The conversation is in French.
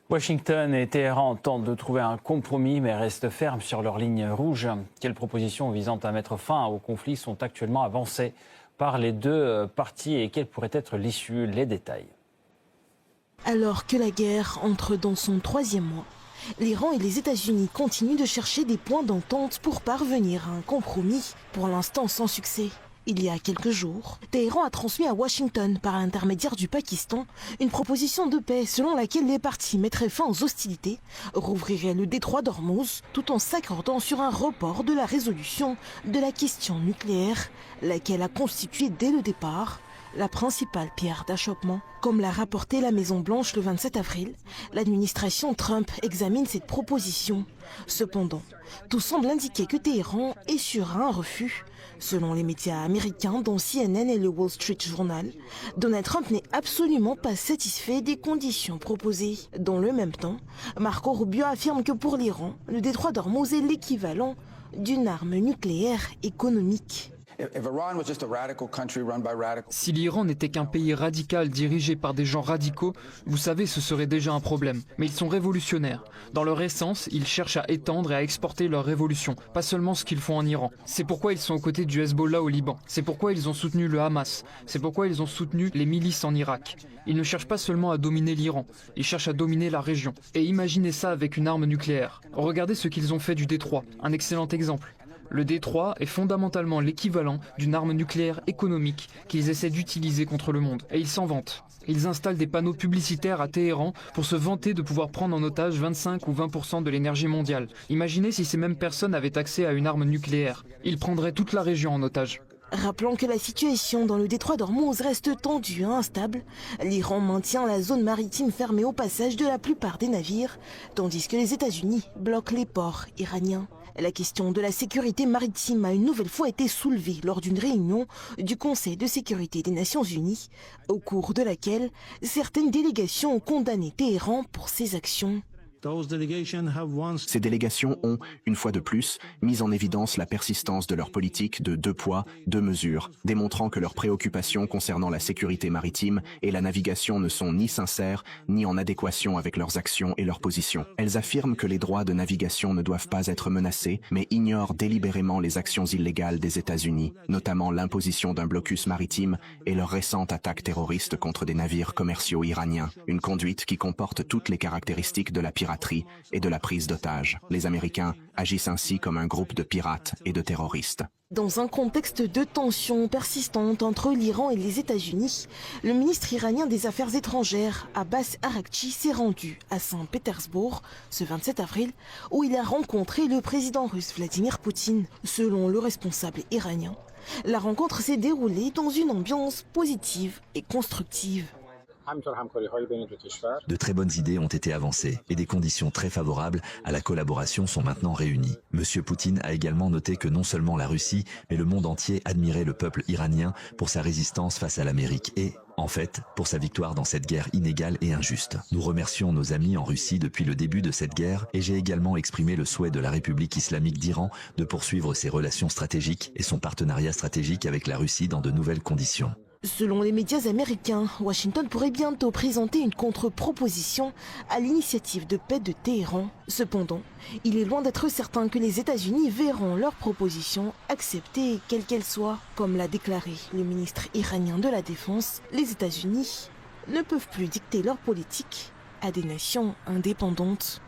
Washington et Téhéran tentent de trouver un compromis mais restent fermes sur leur ligne rouge. Quelles propositions visant à mettre fin au conflit sont actuellement avancées par les deux parties et quelle pourrait être l'issue? Les détails. Alors que la guerre entre dans son 3e mois, l'Iran et les États-Unis continuent de chercher des points d'entente pour parvenir à un compromis, pour l'instant sans succès. Il y a quelques jours, Téhéran a transmis à Washington, par l'intermédiaire du Pakistan, une proposition de paix selon laquelle les parties mettraient fin aux hostilités, rouvriraient le détroit d'Ormuz, tout en s'accordant sur un report de la résolution de la question nucléaire, laquelle a constitué dès le départ la principale pierre d'achoppement. Comme l'a rapporté la Maison-Blanche le 27 avril, l'administration Trump examine cette proposition. Cependant, tout semble indiquer que Téhéran est sur un refus. Selon les médias américains, dont CNN et le Wall Street Journal, Donald Trump n'est absolument pas satisfait des conditions proposées. Dans le même temps, Marco Rubio affirme que pour l'Iran, le détroit d'Ormuz est l'équivalent d'une arme nucléaire économique. Si l'Iran n'était qu'un pays radical dirigé par des gens radicaux, vous savez, ce serait déjà un problème. Mais ils sont révolutionnaires. Dans leur essence, ils cherchent à étendre et à exporter leur révolution, pas seulement ce qu'ils font en Iran. C'est pourquoi ils sont aux côtés du Hezbollah au Liban. C'est pourquoi ils ont soutenu le Hamas. C'est pourquoi ils ont soutenu les milices en Irak. Ils ne cherchent pas seulement à dominer l'Iran, ils cherchent à dominer la région. Et imaginez ça avec une arme nucléaire. Regardez ce qu'ils ont fait du détroit, un excellent exemple. Le détroit est fondamentalement l'équivalent d'une arme nucléaire économique qu'ils essaient d'utiliser contre le monde. Et ils s'en vantent. Ils installent des panneaux publicitaires à Téhéran pour se vanter de pouvoir prendre en otage 25 ou 20% de l'énergie mondiale. Imaginez si ces mêmes personnes avaient accès à une arme nucléaire. Ils prendraient toute la région en otage. Rappelons que la situation dans le détroit d'Ormuz reste tendue et instable. L'Iran maintient la zone maritime fermée au passage de la plupart des navires, tandis que les États-Unis bloquent les ports iraniens. La question de la sécurité maritime a une nouvelle fois été soulevée lors d'une réunion du Conseil de sécurité des Nations Unies, au cours de laquelle certaines délégations ont condamné Téhéran pour ses actions. Ces délégations ont, une fois de plus, mis en évidence la persistance de leur politique de 2 poids, 2 mesures, démontrant que leurs préoccupations concernant la sécurité maritime et la navigation ne sont ni sincères, ni en adéquation avec leurs actions et leurs positions. Elles affirment que les droits de navigation ne doivent pas être menacés, mais ignorent délibérément les actions illégales des États-Unis, notamment l'imposition d'un blocus maritime et leur récente attaque terroriste contre des navires commerciaux iraniens, une conduite qui comporte toutes les caractéristiques de la piraterie et de la prise d'otages. Les Américains agissent ainsi comme un groupe de pirates et de terroristes. Dans un contexte de tensions persistantes entre l'Iran et les États-Unis, le ministre iranien des Affaires étrangères, Abbas Araghchi, s'est rendu à Saint-Pétersbourg ce 27 avril, où il a rencontré le président russe Vladimir Poutine. Selon le responsable iranien, la rencontre s'est déroulée dans une ambiance positive et constructive. De très bonnes idées ont été avancées et des conditions très favorables à la collaboration sont maintenant réunies. Monsieur Poutine a également noté que non seulement la Russie, mais le monde entier admirait le peuple iranien pour sa résistance face à l'Amérique et, en fait, pour sa victoire dans cette guerre inégale et injuste. Nous remercions nos amis en Russie depuis le début de cette guerre et j'ai également exprimé le souhait de la République islamique d'Iran de poursuivre ses relations stratégiques et son partenariat stratégique avec la Russie dans de nouvelles conditions. Selon les médias américains, Washington pourrait bientôt présenter une contre-proposition à l'initiative de paix de Téhéran. Cependant, il est loin d'être certain que les États-Unis verront leur proposition acceptée, quelle qu'elle soit. Comme l'a déclaré le ministre iranien de la Défense, les États-Unis ne peuvent plus dicter leur politique à des nations indépendantes.